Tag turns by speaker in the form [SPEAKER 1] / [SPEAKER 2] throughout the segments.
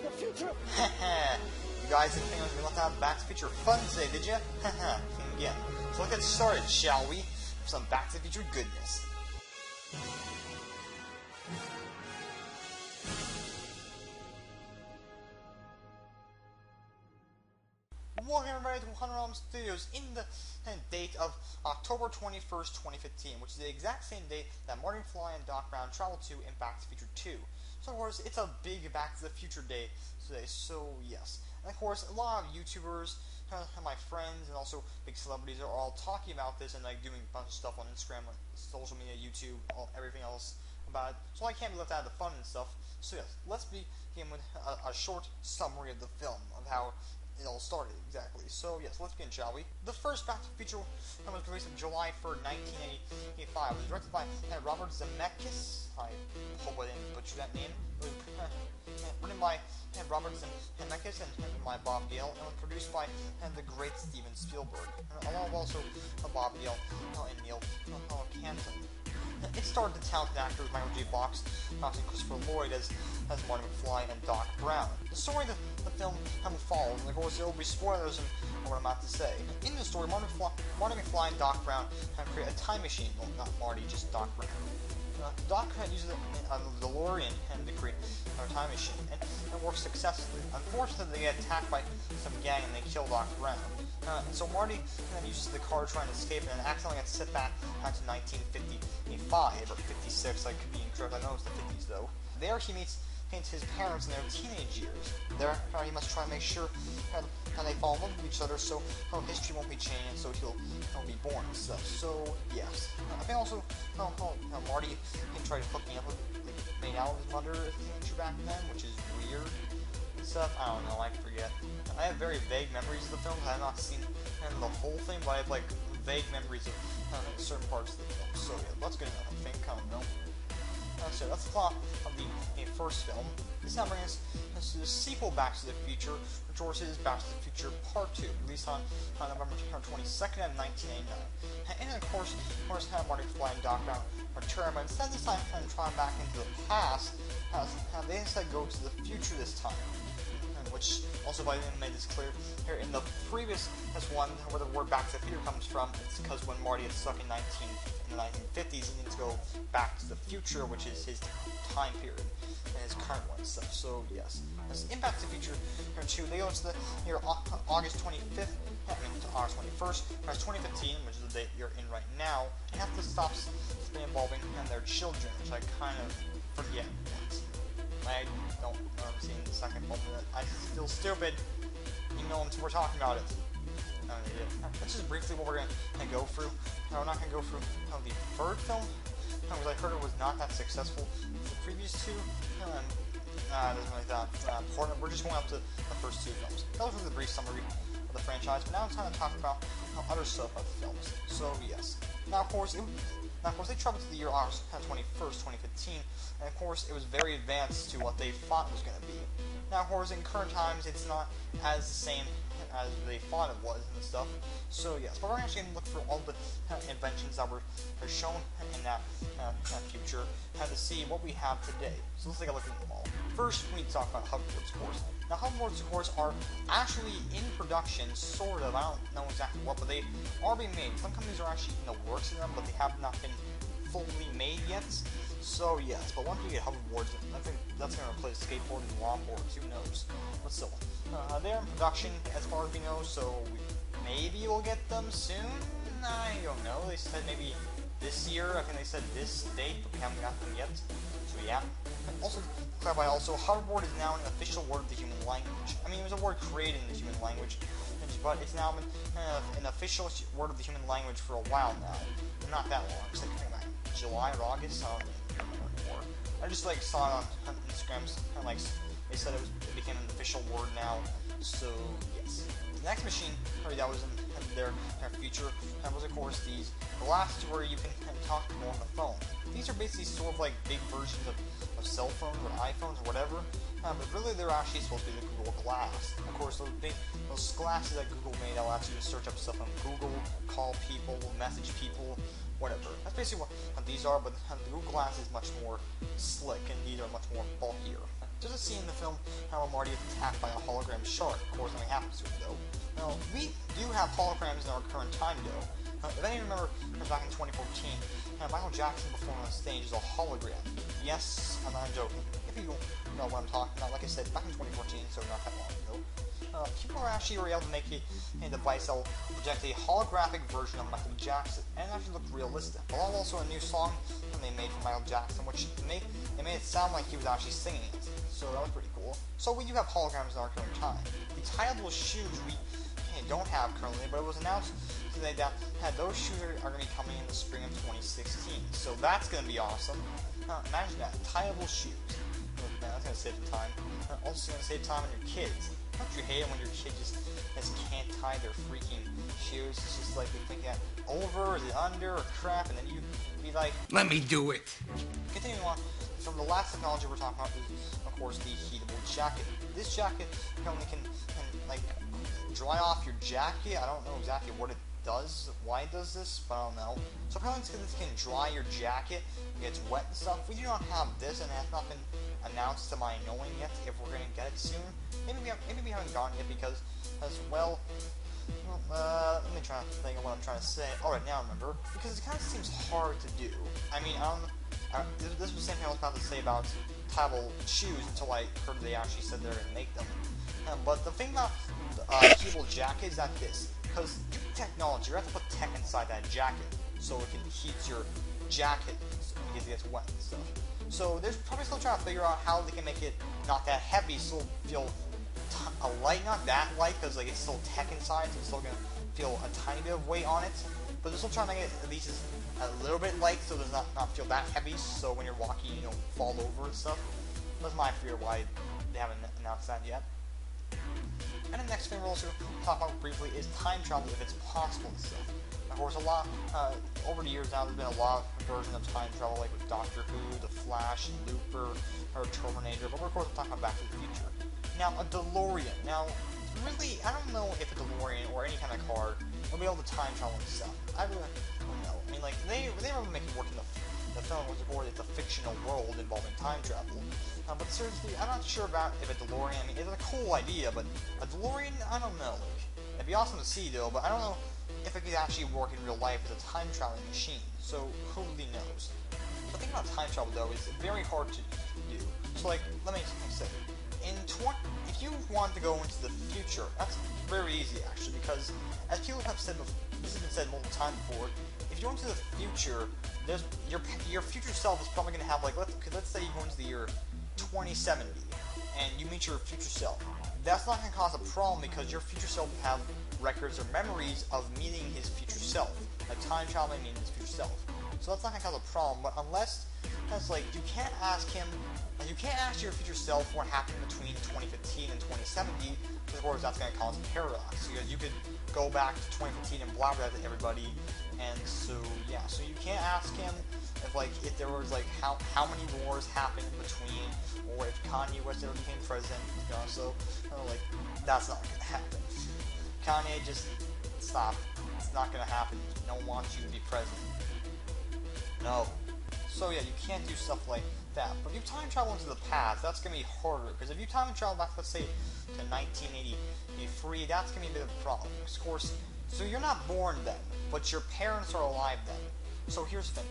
[SPEAKER 1] the Future.
[SPEAKER 2] You guys didn't think I was going to let that Back to the Future fun today, did you? Again. So let's get started, shall we? For some Back to the Future goodness. Welcome everybody to HunterRealm Studios in the date of October 21st, 2015, which is the exact same date that Marty McFly and Doc Brown traveled to in Back to the Future 2. So of course, it's a big Back to the Future day today, so yes. And of course, a lot of YouTubers, my friends, and also big celebrities are all talking about this and like doing a bunch of stuff on Instagram, like social media, YouTube, everything else about it. So I can't be left out of the fun and stuff. So yes, let's begin with a short summary of the film, of how it all started, exactly. So, yes, let's begin, shall we? The first Back to the Future was released on July 3rd, 1985. It was directed by Robert Zemeckis. I hope I didn't butcher that name. It was written by Robert Zemeckis and by Bob Gale, and was produced by the great Steven Spielberg, along with also Bob Gale and Neil Canton. It starred the talented actors Michael J. Fox and Christopher Lloyd as Marty McFly and Doc Brown. The story of the film follows, and of course there will be spoilers in what I'm about to say. In the story, Marty McFly and Doc Brown create a time machine. Well, not Marty, just Doc Brown. Doc uses a DeLorean to create a time machine, and it works successfully. Unfortunately, they get attacked by some gang and they kill Doc Brown. And so Marty uses the car trying to escape and accidentally gets sent back to 1955 or 56. I could be incorrect. I know it's the 50s though. There he meets his parents in their teenage years. There he must try and make sure how they fall in love with each other, so history won't be changed, so he'll be born and stuff. So yes, I think also Marty can try to hook me up with, made out with his mother as a teenager back then, which is weird and stuff. I don't know, I forget. I have very vague memories of the film. I have not seen the whole thing, but I have like vague memories of certain parts of the film. So yeah, let's get into the thing. I don't know. So that's the plot of the first film. This now brings us to the sequel Back to the Future, which of course is Back to the Future Part 2, released on November 22nd of 1989. And of course Marty McFly and Doc Brown return, but instead this time trying back into the past, they instead go to the future this time. Which also, if I didn't make this clear, here in the previous one, where the word Back to the Future comes from, it's because when Marty is stuck in the 1950s, he needs to go back to the future, which is his time period, and his current one and stuff. So yes, in Back to the Future here 2, they go to the year August 25th, to August 21st, 2015, which is the date you're in right now, and have to stop involving their children, which I kind of forget. I don't remember seeing the second film. I feel stupid, even though we're talking about it. That's just briefly what we're going to go through. We're not going to go through the third film, because I heard it was not that successful. The previous two, it doesn't really that important. We're just going up to the first two films. That was the brief summary of the franchise, but now it's time to talk about other stuff about the films. So yes. Now of course, they traveled to the year August 21st, 2015, and of course it was very advanced to what they thought it was going to be. Now of course in current times it's not as the same as they thought it was and stuff, so yes, but we're actually going to look for all the inventions that were shown in that future and to see what we have today. So let's take a look at them all. First, we need to talk about hoverboards, of course. Now hoverboards, of course, are actually in production, sort of. I don't know exactly what, but they are being made. Some companies are actually in the works of them, but they have not been fully made yet. So yes, but once you get hoverboards, I think that's going to replace skateboards and longboards, who knows. But still, they're in production as far as we know, so maybe we'll get them soon? I don't know. They said maybe this year. I think they said this date, but we haven't got them yet. So yeah. Also, to clarify, hoverboard is now an official word of the human language. I mean, it was a word created in the human language, but it's now an official word of the human language for a while now. Not that long. It's like back July or August. I don't remember anymore. I just saw it on Instagram, they said it became an official word now. So yes. The next machine that was in their future was of course these glasses where you can talk to people on the phone. These are basically sort of like big versions of cell phones or iPhones or whatever, but really they're actually supposed to be the Google Glass. Of course, those glasses that Google made allow you to search up stuff on Google, call people, message people, whatever. That's basically what these are, but the Google Glass is much more slick and these are much more bulkier. There's a scene in the film how Marty is attacked by a hologram shark. Of course, nothing happens to him, though. Now, we do have holograms in our current time, though. If any of you remember, back in 2014, Michael Jackson performed on stage as a hologram. Yes, I'm not joking. If you know what I'm talking about, like I said, back in 2014, so not that long ago, people were able to make a device that will project a holographic version of Michael Jackson, and it actually looked realistic. But also a new song that they made for Michael Jackson, which made it sound like he was actually singing it. So that was pretty cool. So we do have holograms in our current time. The Tileable shoes we don't have currently, but it was announced today that those shoes are going to be coming in the spring of 2016. So that's going to be awesome. Imagine that, Tileable shoes. Oh, man, that's going to save some time. Also going to save time on your kids. Don't you hate it when your kid just can't tie their freaking shoes? It's just like you're thinking, over, is it under, or crap, and then you be like,
[SPEAKER 1] let me do it.
[SPEAKER 2] Continuing on, from the last technology we're talking about is, of course, the heatable jacket. This jacket apparently can like dry off your jacket. I don't know exactly what it does, why it does this, but I don't know. So apparently it's because this can dry your jacket when it gets wet and stuff. We do not have this, and it has not been announced to my knowing yet if we're going to get it soon. Maybe we haven't gotten it because, as well, let me try to think of what I'm trying to say. Alright, now I remember. Because it kind of seems hard to do. I mean, this was the same thing I was about to say about Tileable shoes until I heard they actually said they're going to make them. But the thing about heatable jacket is that because technology, you have to put tech inside that jacket so it can heat your jacket in case it gets wet and stuff. So they're probably still trying to figure out how they can make it not that heavy, so feel light, not that light, because like it's still tech inside, so it's still gonna feel a tiny bit of weight on it. But they're still trying to make it at least a little bit light, so it does not feel that heavy. So when you're walking, you don't fall over and stuff. That's my fear why they haven't announced that yet. And the next thing we'll also talk about briefly is time travel if it's possible and stuff. Of course, over the years now, there's been a lot of versions of time travel, like with Doctor Who, The Flash, Looper, or Terminator, but of course we're talking about Back to the Future. Now, a DeLorean. Now, really, I don't know if a DeLorean or any kind of car will be able to time travel and stuff. I really don't know. I mean, like, they really make it work in the film, which of course it's a fictional world involving time travel. But seriously, I'm not sure about if a DeLorean, I mean, it's a cool idea, but a DeLorean, I don't know. It'd be awesome to see, though, but I don't know if it could actually work in real life as a time traveling machine, so who really knows? The thing about time travel, though, is very hard to do. So, like, let me say, if you want to go into the future, that's very easy, actually, because, as people have said before, this has been said multiple times before, if you go into the future, your future self is probably going to have, like, let's say you go into the year 2070, and you meet your future self. That's not going to cause a problem because your future self will have records or memories of meeting his future self. Like time traveling meeting his future self. So that's not going to cause a problem, but unless that's like, you can't ask your future self what happened between 2015 and 2070, because of course that's going to cause a paradox, because you could go back to 2015 and blabber to everybody, and so, yeah, so you can't ask him if there was, like, how many wars happened in between, or if Kanye West ever became president, you know, so, like, that's not going to happen. Kanye, just stop. It's not going to happen. No one wants you to be president. No. So, yeah, you can't do stuff like that. But if you time travel into the past, that's going to be harder, because if you time travel back, let's say, to 1983, that's going to be a bit of a problem. Of course, so you're not born then, but your parents are alive then. So here's the thing.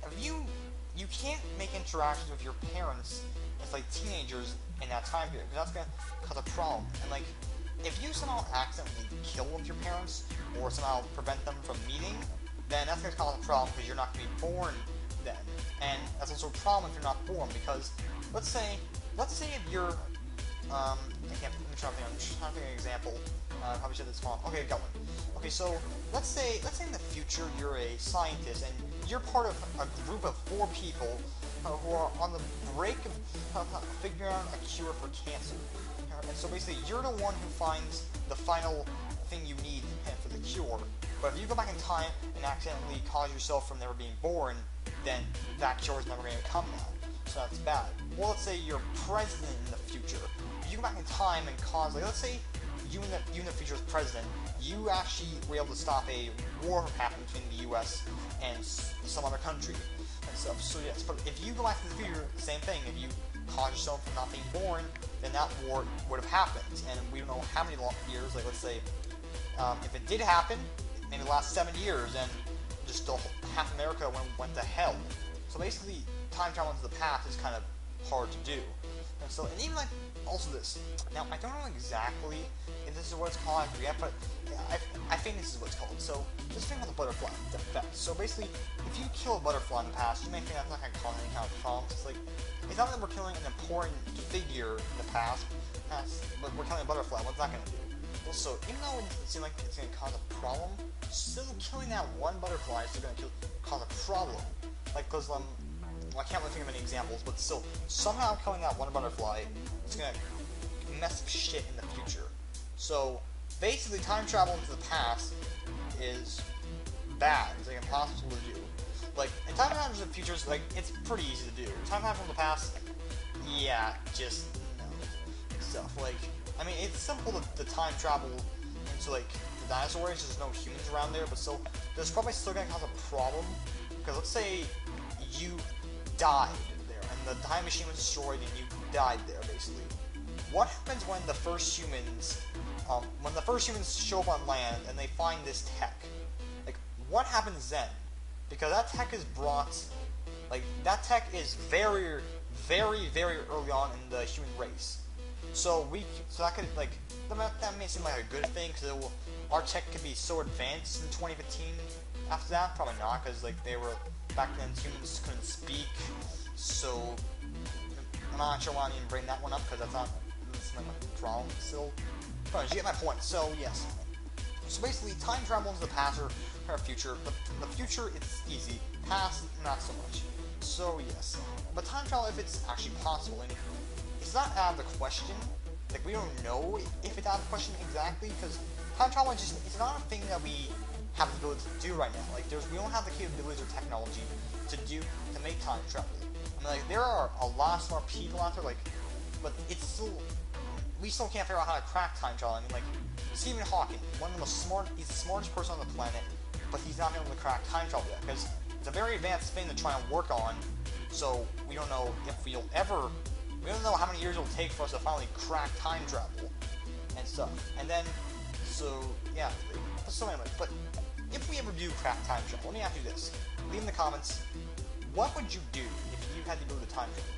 [SPEAKER 2] If you can't make interactions with your parents as, like, teenagers in that time period, because that's going to cause a problem. And, like, if you somehow accidentally kill one of your parents, or somehow prevent them from meeting, then that's going to cause a problem because you're not going to be born then. And that's also a problem if you're not born, because let's say if you're, let me try to think of an example. I probably should have this wrong. Okay, got one. Okay, so let's say in the future you're a scientist and you're part of a group of 4 people who are on the break of figuring out a cure for cancer. And so basically, you're the one who finds the final thing you need for the cure. But if you go back in time and accidentally cause yourself from never being born, then that cure is never going to come now. So that's bad. Well, let's say you're president in the future. If you go back in time and cause, like, let's say you in the future as president, you actually were able to stop a war from happening between the U.S. and some other country and stuff. So yes, but if you go back to the future, same thing. If you caused someone from not being born, then that war would have happened. And we don't know how many long years, like let's say, if it did happen, maybe the last 7 years, and just half America went to hell. So basically, time travel into the past is kind of hard to do. And even like, also this. Now, I don't know exactly if this is what it's called, I forget, but I think this is what it's called. So, this thing with the butterfly effect. So basically, if you kill a butterfly in the past, you may think that's not going to cause any kind of problems. It's like, it's not that we're killing an important figure in the past, but we're killing a butterfly. What's that going to do? Well, so, even though it seems like it's going to cause a problem, still killing that one butterfly is still going to cause a problem. Like, because, well, I can't really think of any examples, but still, somehow killing that one butterfly is going to mess up shit in the future. So, basically, time travel into the past is bad. It's like impossible to do. Like, in time travel into the future, like, it's pretty easy to do. Time travel in the past, yeah, just no. Stuff. Like, I mean, it's simple to time travel into, like, the dinosaurs. There's no humans around there, but still, there's probably still going to cause a problem. Because let's say you died there, and the time machine was destroyed, and you died there, basically. What happens when the first humans, show up on land and they find this tech? Like, what happens then? Because that tech is brought, like, that tech is very, very, very early on in the human race. So that could, like, that may seem like a good thing, because our tech could be so advanced in 2015. After that, probably not, because, like, back then humans couldn't speak, so I'm not sure why I didn't bring that one up, because that's not a problem still. But you get my point. So yes. So basically, time travel into the past or future. The future, it's easy. Past, not so much. So yes. But time travel, if it's actually possible, and it's not out of the question. Like, we don't know if it's out of the question exactly, because time travel it's not a thing that we have the ability to do right now. Like, we don't have the capabilities or technology to make time travel. I mean, like, there are a lot of smart people out there, like, but we still can't figure out how to crack time travel. I mean, like, Stephen Hawking, he's the smartest person on the planet, but he's not able to crack time travel yet, because it's a very advanced thing to try and work on, so we don't know if we don't know how many years it'll take for us to finally crack time travel, and stuff. And then, so, yeah, so anyway, but if we ever do crack time travel, let me ask you this. Leave in the comments, what would you do if you had the ability to time travel?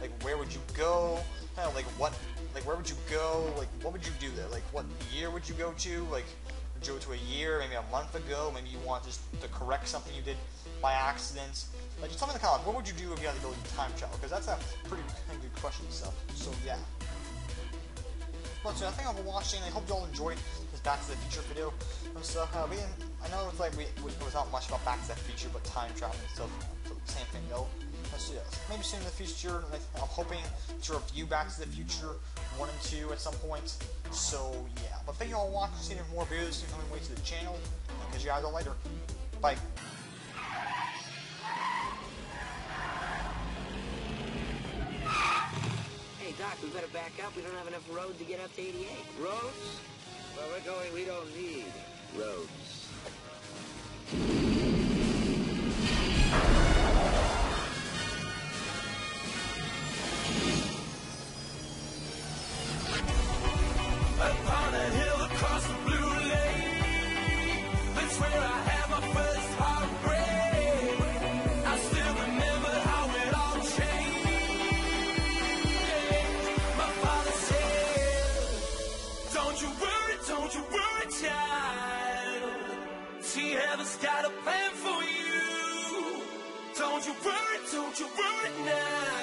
[SPEAKER 2] Like, where would you go? Where would you go? Like, what would you do there? Like, what year would you go to? Like, would you go to a year, maybe a month ago? Maybe you want just to correct something you did by accident? Like, just tell me in the comments, what would you do if you had the ability to time travel? Because that's a pretty good question, so yeah. But so I think I'll be watching. I hope you all enjoyed this Back to the Future video. So, I know it's like it was not much about Back to the Future, but time travel and stuff. So same thing, though. So yes, maybe soon in the future. I'm hoping to review Back to the Future 1 and 2 at some point. So yeah, but thank you all for watching. See more videos coming way to the channel. And catch you guys all later. Bye.
[SPEAKER 1] Hey Doc, we better back up. We don't have enough road to get up to 88.
[SPEAKER 3] Roads? Where we're going, we don't need roads.
[SPEAKER 4] Upon a hill across the blue lake, that's where I had my first heartbreak. I still remember how it all changed. My father said, don't you worry, child. See, heaven's got a plan for you. Don't you worry now.